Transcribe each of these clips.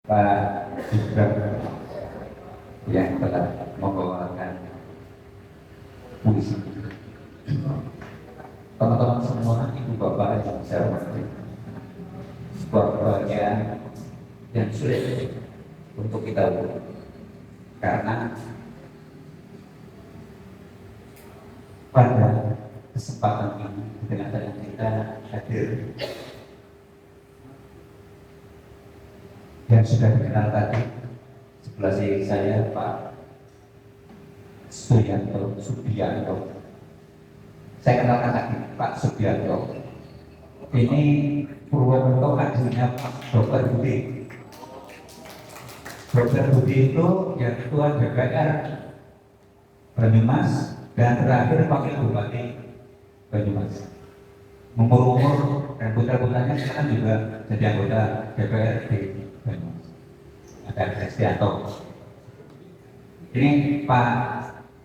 Pak Gibran yang telah membawakan puisi. Teman-teman semua, ibu bapak yang saya hormati, sebuah kebahagiaan yang sulit untuk kita ukur, karena pada kesempatan ini dengan kita hadir yang sudah dikenal tadi sebelah saya Pak Subianto. Saya kenalkan lagi Pak Subianto. Ini Purwokerto hadirnya Pak Dr. Budi. Dr. Budi itu yang ketua DPR Banyumas dan terakhir Wakil Bupati Banyumas. Umur-umur dan putra-putranya sekarang juga jadi anggota DPRD Banyumas. Ada Kristianto. Ini Pak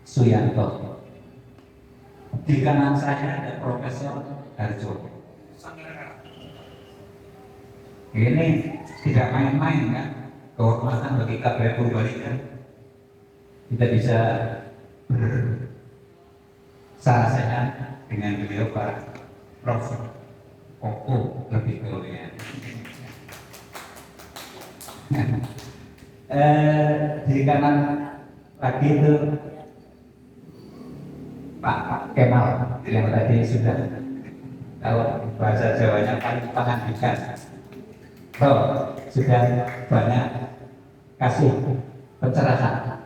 Suyanto. Di kanan saya ada Profesor Harjo. Ini tidak main-main kan, kehormatan bagi KPU Purbalingga. Kita bisa bersara-sehat dengan beliau Pak Prof. Koko lebih dulunya. Di kanan lagi itu Pak Kemal yang tadi sudah kalau bahasa Jawanya paling pengabdikan. Sudah banyak kasih pencerahan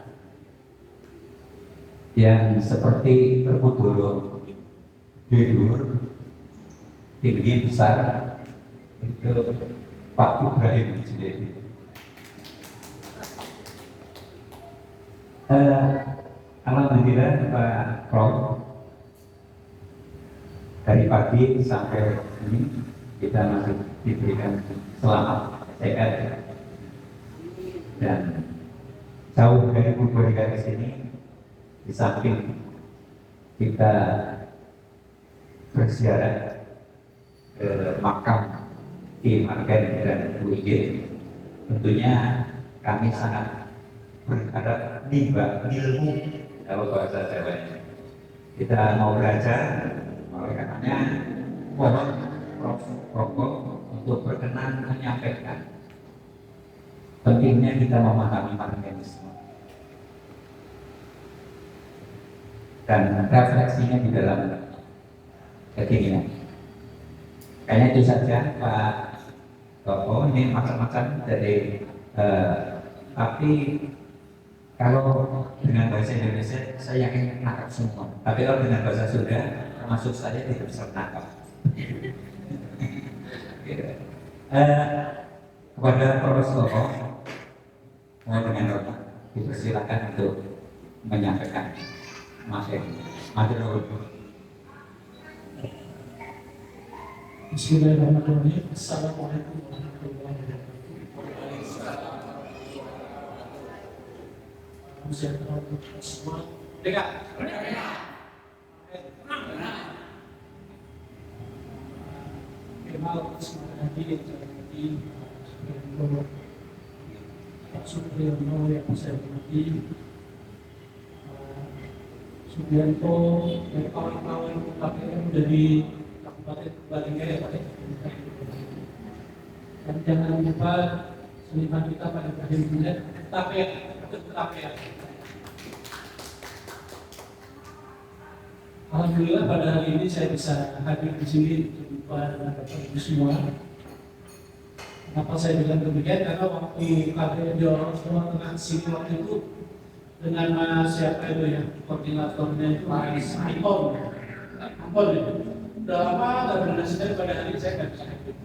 yang seperti Berkudoro Hidur tinggi besar itu Pak Ibrahim sendiri. Alhamdulillah Pak Prof, dari pagi sampai ini kita masih diberikan selamat sehat dan jauh dari Purbalingga ke sini. Di samping kita berziarah ke makam Ki Margen dan Bu Ige, tentunya kami sangat berharap nimba ilmu kalau bahasa Jawanya. Kita mau belajar, oleh karenanya mohon Prof. Koko untuk berkenan menyampaikan pentingnya kita memahami marxisme dan refleksinya di dalam kekinian. Kayaknya itu saja Pak Koko. Ini macam-macam dari tapi kalau dengan bahasa Indonesia saya yakin nangkap semua. Tapi kalau dengan bahasa Sunda termasuk saya tidak bisa menangkap. Kepada Profesor Koko, mohon dengan hormat dipersilakan untuk menyampaikan materi. Bismillahirrahmanirrahim. Assalamualaikum warahmatullahi wabarakatuh. Sejahtera untuk kita semua. Kemal semangat hati yang saya hormati, Pak Supriyono yang saya hormati, Subianto dan kawan-kawan KPM dari Kabupaten Purbalingga ya Pak. Dan jangan lupa seniman kita Pak Ibrahim Junet, Tapea. Alhamdulillah pada hari ini saya bisa hadir di sini berjumpa dengan Bapak Ibu semua. Kenapa saya bilang demikian? Karena waktu KPM Jawa Tengah sini waktu itu dengan Mas siapa itu ya koordinatornya itu Mas Ampon itu. Udah lama nggak berdasarkan pada hari ini saya nggak bisa hadir.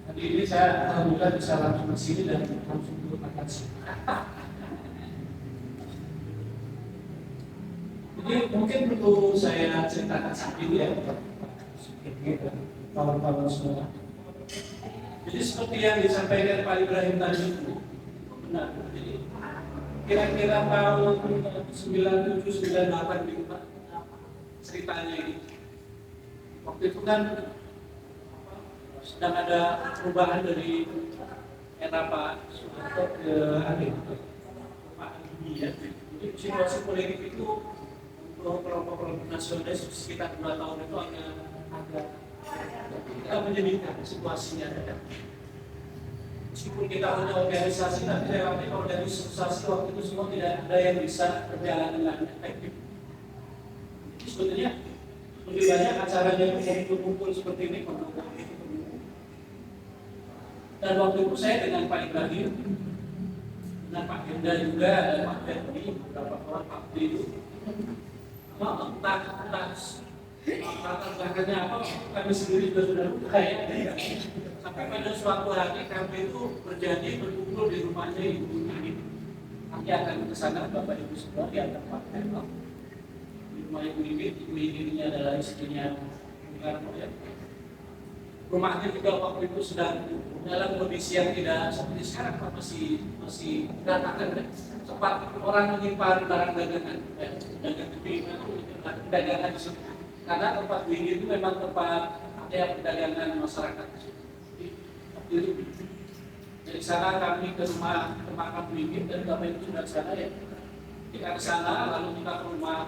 Hari ini saya alhamdulillah bisa langsung ke sini dan langsung makan sini. Jadi mungkin perlu saya ceritakan sedikit ya kawan-kawan semua. Jadi seperti yang disampaikan Pak Ibrahim tadi itu benar. Jadi kira-kira tahun 97-98 gitu Pak ceritanya ini. Waktu itu kan sedang ada perubahan dari era Pak Soeharto ke Pak Habibie ya. Jadi situasi politik itu untuk kelompok-kelompok nasionalis sekitar 2 tahun itu agak menyedihkan situasinya. Meskipun kita punya organisasi, tapi relatif organisasi waktu itu semua tidak ada yang bisa berjalan dengan efektif. Jadi sebetulnya lebih banyak acaranya itu kumpul seperti ini, dan waktu itu saya dengan Pak Ibrahim, dengan Pak Hendra juga, dan Pak Ferdi, beberapa orang Pak itu, entah latar belakangnya apa, kami sendiri juga sudah lupa ya. Sampai pada suatu hari kami itu berjanji berkumpul di rumahnya Ibu ini. Kami akan ke sana, Bapak Ibu semua diantar Pak Herman. Di rumah Ibu ini adalah istrinya Bung Karno ya. Rumahnya juga waktu itu sedang dalam kondisi yang tidak seperti sekarang, Pak, masih berantakan ya. Sempat orang menyimpan barang dagangan, dagangan di situ. Karena tempat ini itu memang tempat ada perdagangan masyarakat. Dari sana kami ke rumah makam Wingit dan Bapak Ibu sudah sana ya. Kita ke sana lalu kita ke rumah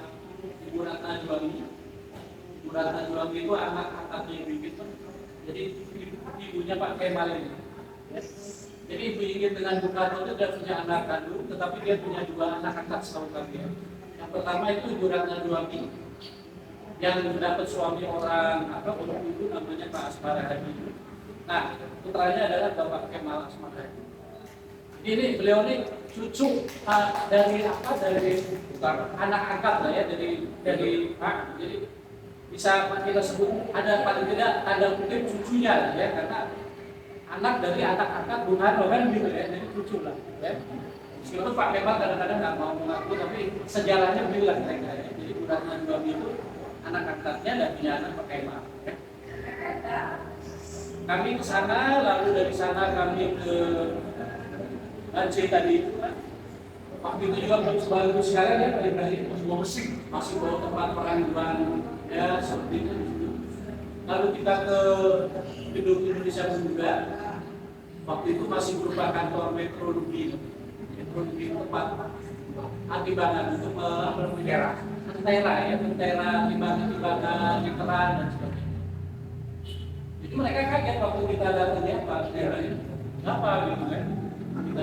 Ibu Ratna Juwangi. Ibu Ratna Juwangi itu anak angkatnya Wingit. Jadi ibunya Pak Kemal ini. Jadi Ibu Wingit dengan Bung Karno itu dia punya anak kandung, tetapi dia punya 2 anak angkat setahu kami. Yang pertama itu Ibu Ratna Juwangi yang mendapat suami orang itu namanya Pak Asmara Hadi. Nah, putranya adalah Bapak Kemal Asmara Hadi. Ini beliau ini cucu dari anak angkat lah ya, dari Pak. Jadi bisa kita sebut ada paling tidak ada mungkin cucunya ya, karena anak dari anak angkat Bung Karno kan gitu ya, jadi cucu lah ya. Meskipun Pak Kemal kadang-kadang nggak mau mengaku, tapi sejarahnya bilang mereka ya. Jadi Bu Ratna Juwangi itu anak angkatnya dan punya anak Pak Kemal. Kami ke sana, lalu dari sana kami ke Aceh tadi itu kan. Waktu itu juga belum sebagus sekarang ya, Pak Ibrahim masih bawa tempat pengaduan ya seperti itu. Lalu kita ke gedung Indonesia Muda. Waktu itu masih berupa kantor meteorologi tempat timbangan untuk tentera timbangan literan dan sebagainya. Jadi mereka kaget waktu kita datang ya Pak Ibrahim, kenapa gitu kan? Kita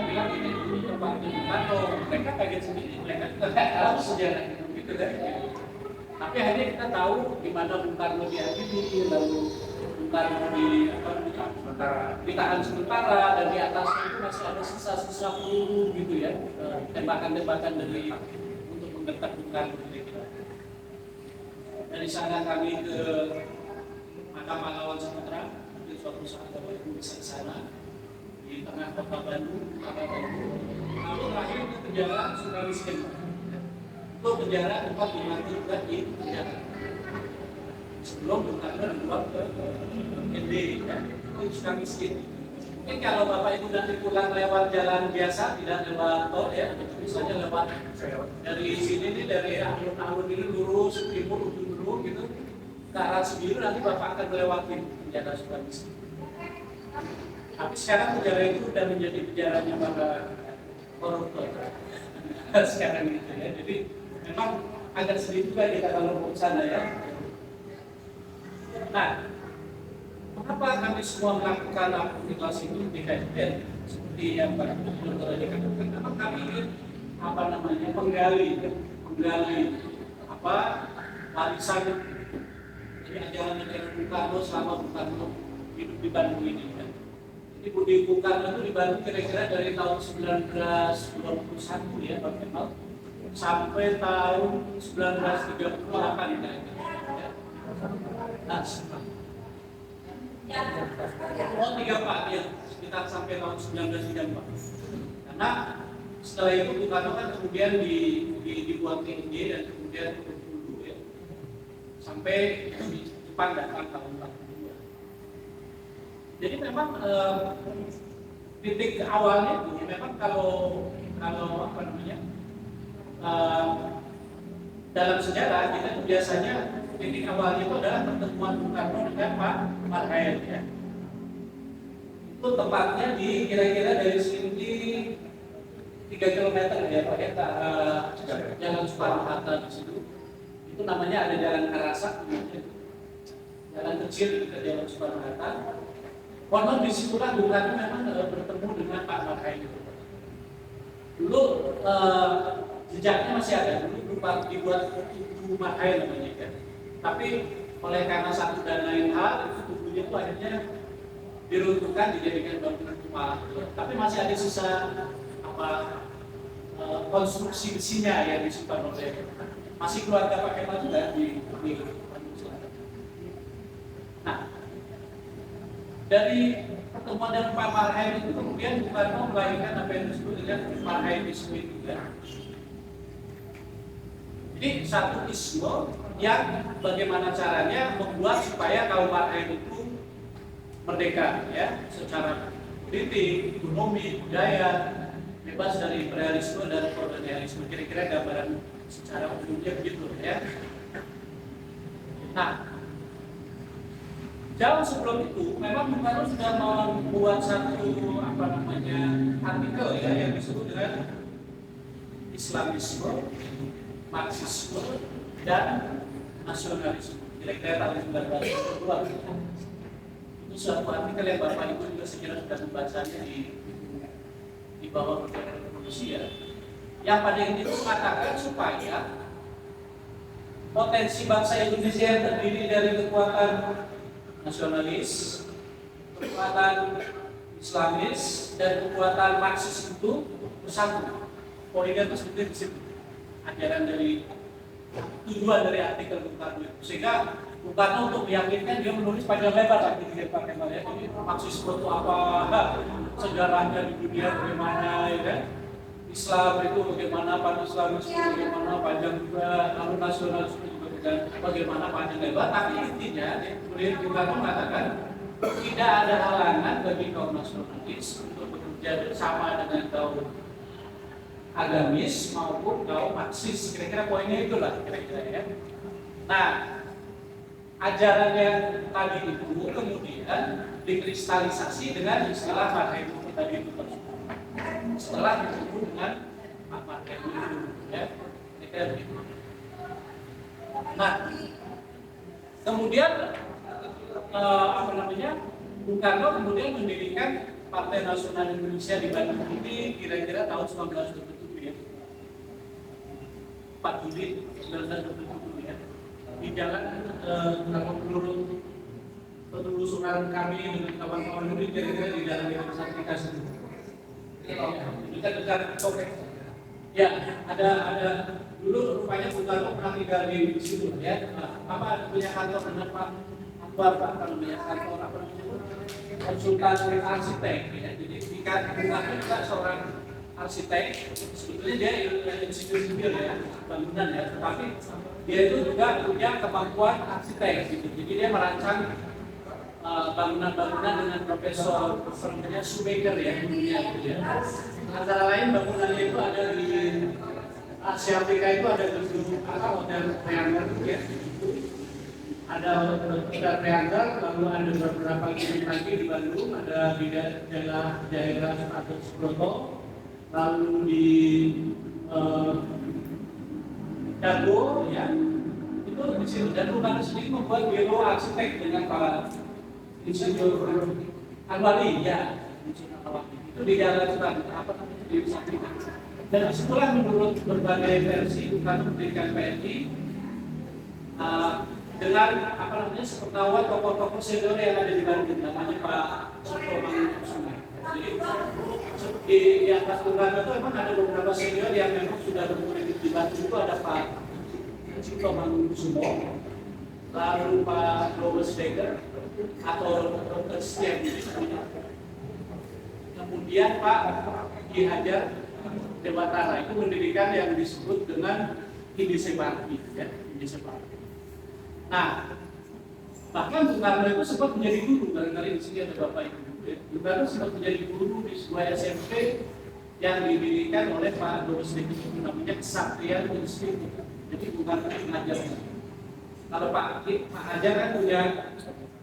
bilang ini tempat Bung mereka kaget sendiri, mereka juga nggak tahu sejarah gitu kan. Tapi akhirnya kita tahu di mana Bung Karno diadili, lalu Bung Karno ditahan sementara, dan di atasnya itu masih ada sisa-sisa peluru gitu ya, tembakan-tembakan dari untuk menggertak Bung Karno. Dari sana kami ke Makam Pahlawan Sumatera. Di suatu saat Bapak Ibu bisa ke sana di tengah kota Bandung, lalu terakhir ke penjara Sukamiskin. Itu penjara tempat dimati juga di penjara. Sebelum Bung Karno dibuat ke ND, ya, itu Sukamiskin. Mungkin kalau Bapak Ibu nanti pulang lewat jalan biasa, tidak lewat tol ya, misalnya lewat dari sini nih, dari alun-alun ini lurus timur dulu gitu, ke arah Sembilu nanti Bapak akan melewati penjara Sukamiskin. Tapi sekarang penjara itu sudah menjadi penjaranya para koruptor sekarang gitu ya. Jadi memang agak sedih juga kita kalau mau ke sana ya. Nah, kenapa kami semua melakukan aktivitas itu di KSDN seperti yang Pak Dokter tadi katakan? Karena kami ingin menggali warisan dari ajaran Bung Karno selama Bung Karno hidup di Bandung ini. Kan? Jadi Bung Karno itu di Bandung kira-kira dari tahun 1921 ya Pak Kemal sampai tahun 1938 ya. Nah, 34 ya, sekitar sampai tahun 1934. Karena setelah itu Bung Karno kan kemudian dibuat ke NJ dan kemudian ke Bengkulu ya, sampai di Jepang datang tahun 42. Jadi memang titik awalnya itu memang kalau apa namanya dalam sejarah kita biasanya titik awalnya itu adalah pertemuan Bung Karno dengan Pak Marhaen ya. Itu tempatnya di kira-kira dari sini 3 kilometer ya Pak ya, Jalan Soekarno-Hatta di situ. Itu namanya ada Jalan Karasak, jalan kecil ke Jalan Soekarno-Hatta. Konon di situlah Bung Karno memang bertemu dengan Pak Marhain. Dulu jejaknya masih ada, dulu dibuat tubuh Marhain namanya kan. Tapi oleh karena satu dan lain hal, itu tubuhnya itu akhirnya diruntuhkan dijadikan bangunan rumah. Tapi masih ada sisa konstruksi besinya yang disimpan oleh masih keluarga Pak Kemal juga di Bandung Selatan. Nah, dari pertemuan dengan Pak Marhain itu kemudian Bung Karno melahirkan apa yang disebut dengan Marhainisme juga. Jadi satu isme yang bagaimana caranya membuat supaya kaum Marhain itu merdeka ya, secara politik, ekonomi, budaya, bebas dari imperialisme dan kolonialisme. Kira-kira gambaran secara umumnya begitu ya. Nah, jauh sebelum itu memang Bung Karno sudah membuat satu artikel ya yang disebut dengan Islamisme, Marxisme, dan nasionalisme. Kira-kira tahun 1922. Itu suatu artikel yang Bapak Ibu juga sekiranya sudah membacanya di bawah revolusi ya. Yang pada intinya mengatakan supaya potensi bangsa Indonesia yang terdiri dari kekuatan nasionalis, kekuatan Islamis, dan kekuatan Marxis itu bersatu. Politik seperti di situ. Ajaran dari tujuan dari artikel Bung Karno itu. Sehingga Bung Karno untuk meyakinkan dia menulis panjang lebar lagi di Pak Kemal ya. Jadi Marxisme itu apa, sejarahnya di dunia bagaimana ya kan? Islam itu bagaimana, pan-Islamisme bagaimana, panjang juga, lalu nasionalisme juga bagaimana panjang lebar. Tapi intinya, kemudian Bung Karno mengatakan tidak ada halangan bagi kaum nasionalis untuk bekerja bersama dengan kaum agamis maupun kaum Marxis. Kira-kira poinnya itulah kira-kira ya. Nah, ajaran yang tadi itu kemudian dikristalisasi dengan istilah Marhain tadi itu setelah disebut dengan Marhain ya. Nah, kemudian Bung Karno kemudian mendirikan Partai Nasional Indonesia di Bandung ini kira-kira tahun 1927 ya. 4 Juli 1927 ya. Di jalan kalau menurut penelusuran kami dengan kawan-kawan ini kira-kira di dalam yang Sartika itu. Dekat Topeng. Ya, ada dulu rupanya Bung Karno pernah tinggal di situ ya. Punya kantor dengan Pak Anwar namanya kantor konsultan arsitek ya. Jadi Bung Karno juga seorang arsitek, sebetulnya dia insinyur sipil ya, bangunan ya, tetapi dia itu juga punya kemampuan arsitek gitu. Jadi dia merancang bangunan-bangunan dengan profesor namanya Shoemaker ya, gitu ya. Antara lain bangunannya itu ada di Asia Afrika itu ada gedung model triangle ya. Ada triangle, lalu ada beberapa gedung lagi di Bandung, ada di daerah Status Broto, lalu di Dago ya. Itu di situ dan Bung Karno sendiri membuat biro arsitek dengan para insinyur Anwali ya. Itu di daerah di Sampingan. Dan disitulah menurut berbagai versi Bung Karno mendirikan PNI dengan sepengetahuan tokoh-tokoh senior yang ada di Bandung, namanya Pak Suto Mangunkusumo. Jadi di atas Bung Karno itu memang ada beberapa senior yang memang sudah berpolitik di Bandung. Itu ada Pak Suto Mangunkusumo, lalu Pak Lowes Beger atau Dr. Setiabudi, kemudian Pak Ki Hajar Dewatara itu mendirikan yang disebut dengan Indise Bakti ya, Indise Bakti. Nah, bahkan Bung Karno itu sempat menjadi guru, barangkali di sini ada Bapak Ibu. Bung Karno sempat menjadi guru di sebuah SMP yang didirikan oleh Pak Lowes Beger, namanya Kesaktian Institute. Jadi Bung Karno mengajar. Kalau Pak Hajar kan punya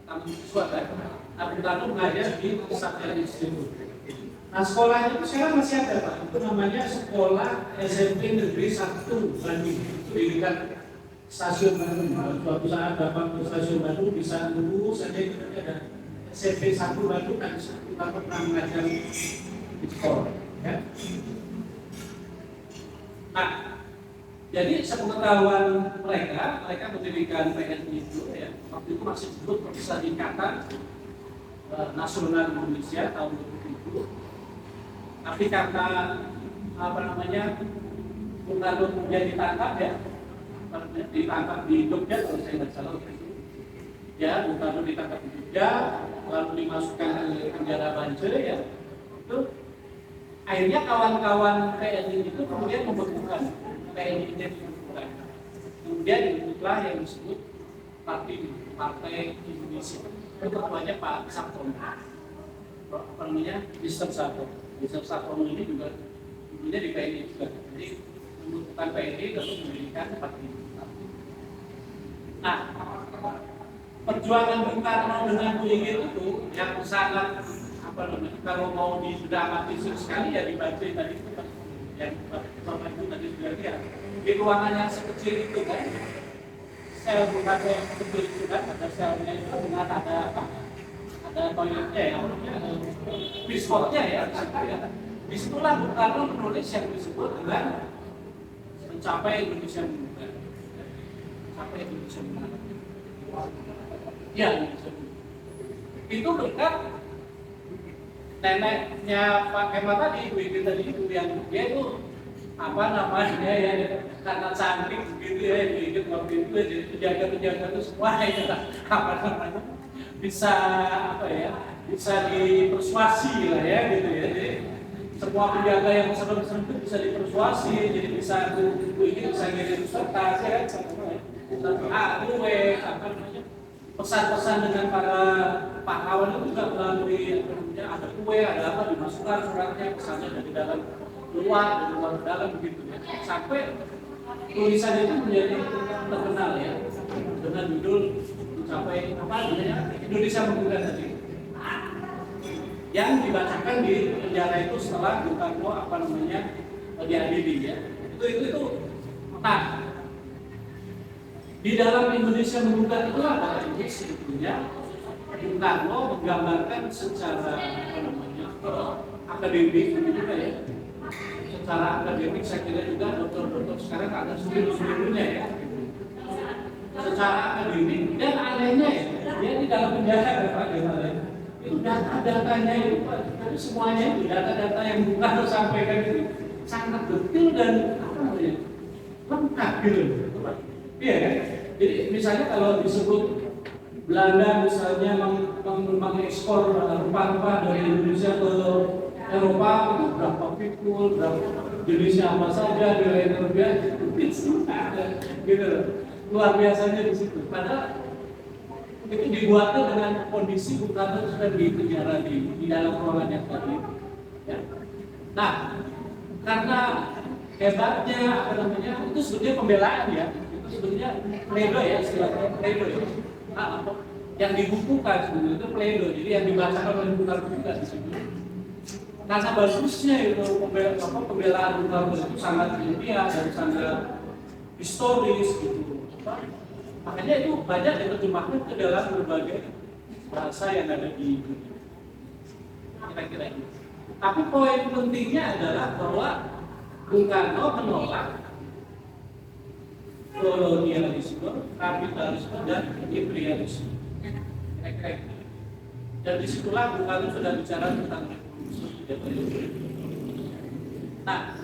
tamu siswa kan, Bung Karno mengajar di Satya Institute. Nah sekolahnya itu sekarang masih ada Pak, itu namanya Sekolah SMP Negeri 1 Bandung. Itu di dekat Stasiun Bandung. Suatu saat Bapak ke Stasiun Bandung bisa lurus saja itu ada SMP 1 Bandung dan kita pernah mengajar di sekolah. Ya. Nah, jadi sepengetahuan mereka mendirikan PNI itu ya, waktu itu masih disebut Perserikatan Nasional Indonesia tahun 2007. Tapi karena Bung Karno kemudian ditangkap ya, ditangkap di Jogja kalau saya tidak salah itu. Ya, Bung Karno ditangkap di Jogja, lalu dimasukkan ke penjara Banjar ya. Itu akhirnya kawan-kawan PNI itu kemudian membekukan PNI ini dibubarkan. Kemudian dibentuklah yang disebut Partai Indonesia. Ketuanya Pak Sartono. Apa namanya? Mr. Sartono. Mr. Sartono ini juga dulunya di PNI juga. Jadi membentukkan PNI lalu mendirikan Partai Indonesia. Nah, perjuangan Bung Karno dengan Bu Ingrid itu yang sangat kalau mau didamati sekali ya dibaca tadi itu yang Bapak Ibu tadi sudah lihat di ruangan yang sekecil itu kan sel bukan yang kecil itu kan ada selnya itu dengan ada toiletnya ya biskotnya ya disitulah Bung Karno menulis yang disebut dengan mencapai Indonesia Muda sampai Indonesia Muda ya itu dekat neneknya Pak Kemal tadi, Ibu Ingrid tadi itu yang dia itu ya karena cantik begitu ya, Ibu Ingrid waktu itu jadi penjaga-penjaga itu semua ya bisa bisa dipersuasi lah ya gitu ya. Jadi semua penjaga yang serem-serem itu bisa dipersuasi, jadi bisa Ibu Ingrid bisa ngirim serta ya, pesan-pesan dengan para pahlawan itu juga melalui ada kue, ada apa dimasukkan suratnya pesannya dari dalam keluar, dari luar ke dalam begitu ya. Sampai tulisannya itu menjadi terkenal ya dengan judul mencapai Indonesia Muda tadi. Yang dibacakan di penjara itu setelah Bung Karno diadili ya. Itu. Nah, di dalam Indonesia Muda itu apa ini sebetulnya Bung Karno menggambarkan secara akademik juga ya. Secara akademik saya kira juga dokter-dokter sekarang ada seluruhnya ya. Secara akademik dan anehnya ya, dia di dalam penjara Pak itu data-datanya itu semuanya itu data-data yang Bung Karno sampaikan itu sangat detail dan lengkap gitu. Iya kan? Jadi misalnya kalau disebut Belanda misalnya mengekspor rempah-rempah dari Indonesia ke Eropa itu berapa pikul, berapa jenisnya apa saja, nilai terbiasa gitu. Luar biasanya di situ. Padahal itu dibuatnya dengan kondisi Bung Karno sudah di penjara di dalam ruangan yang tadi. Ya. Nah, karena hebatnya itu sebetulnya pembelaan ya. Sebetulnya pledo ya istilahnya pledo ya. Yang dibukukan sebetulnya itu pledo, jadi yang dibacakan oleh Bung Karno juga di situ. Karena bagusnya itu pembelaan Bung Karno itu sangat ilmiah dan sangat historis gitu. Makanya itu banyak diterjemahkan ke dalam berbagai bahasa yang ada di dunia. Kira-kira itu. Tapi poin pentingnya adalah bahwa Bung Karno menolak kolonialisme, kapitalisme, dan imperialisme. Dan disitulah Bung Karno sudah bicara tentang revolusi. Nah,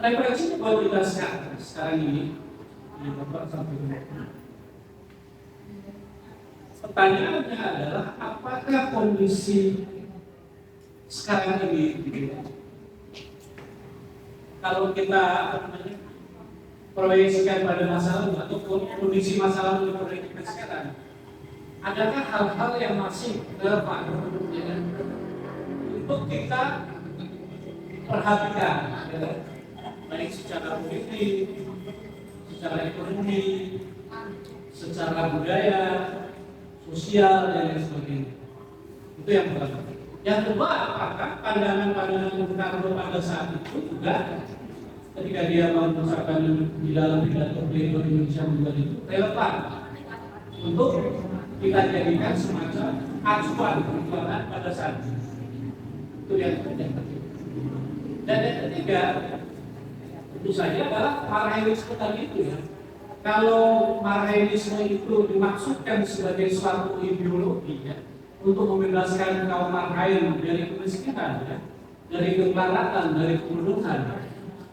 referensinya kalau kita sekarang ini, pertanyaannya adalah apakah kondisi sekarang ini kalau kita proyeksikan pada masa lalu atau kondisi masa lalu kita sekarang, adakah hal-hal yang masih relevan ya, untuk kita perhatikan ya, baik secara politik, secara ekonomi, secara budaya, sosial dan lain sebagainya. Itu yang pertama. Yang kedua, apakah pandangan-pandangan Bung Karno pada saat itu juga ketika dia mengucapkan di dalam pidato Pleno Indonesia Muda itu relevan untuk kita jadikan semacam acuan perjuangan pada saat itu. Itu yang ketiga. Dan yang ketiga, tentu saja adalah marxisme tadi itu ya. Kalau marxisme itu dimaksudkan sebagai suatu ideologi ya, untuk membebaskan kaum marhain dari kemiskinan ya, dari kemelaratan, dari keburukan.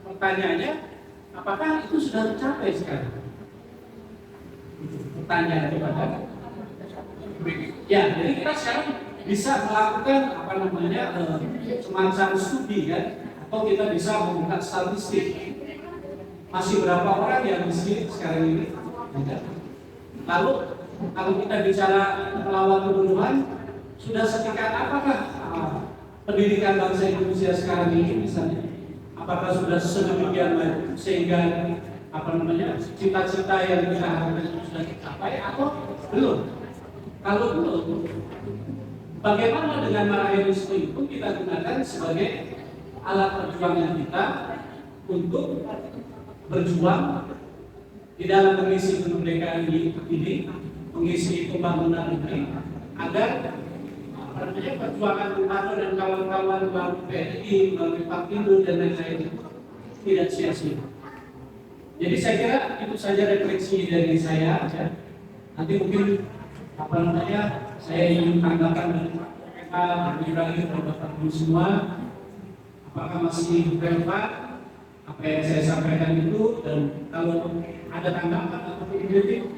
Pertanyaannya, apakah itu sudah tercapai sekarang? Pertanyaan kepada ya, jadi kita sekarang bisa melakukan semacam studi kan, atau kita bisa membuka statistik masih berapa orang yang miskin sekarang ini. Lalu kalau kita bicara melawan kebunuhan, sudah setingkat apakah pendidikan bangsa Indonesia sekarang ini misalnya? Apakah sudah sedemikian baik sehingga cita-cita yang kita harapkan sudah tercapai atau belum? Kalau belum, bagaimana dengan marxisme itu kita gunakan sebagai alat perjuangan kita untuk berjuang di dalam mengisi kemerdekaan ini, mengisi pembangunan ini, agar perjuangan Bung Karno dan kawan-kawan melalui PNI, melalui Pakindo dan lain-lain tidak sia-sia. Jadi saya kira itu saja refleksi dari saya. Ya. Nanti mungkin saya ingin tanggapan dari Pak Ibrahim dan Bapak Ibu semua, apakah masih relevan apa yang saya sampaikan itu, dan kalau ada tanggapan atau kritik,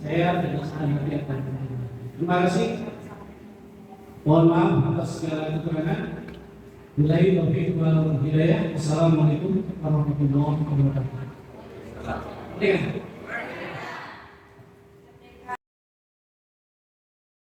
saya dengan senang hati akan. Terima kasih. Mohon maaf atas segala kekurangan. Billahi taufiq wal hidayah. Assalamualaikum warahmatullahi wabarakatuh.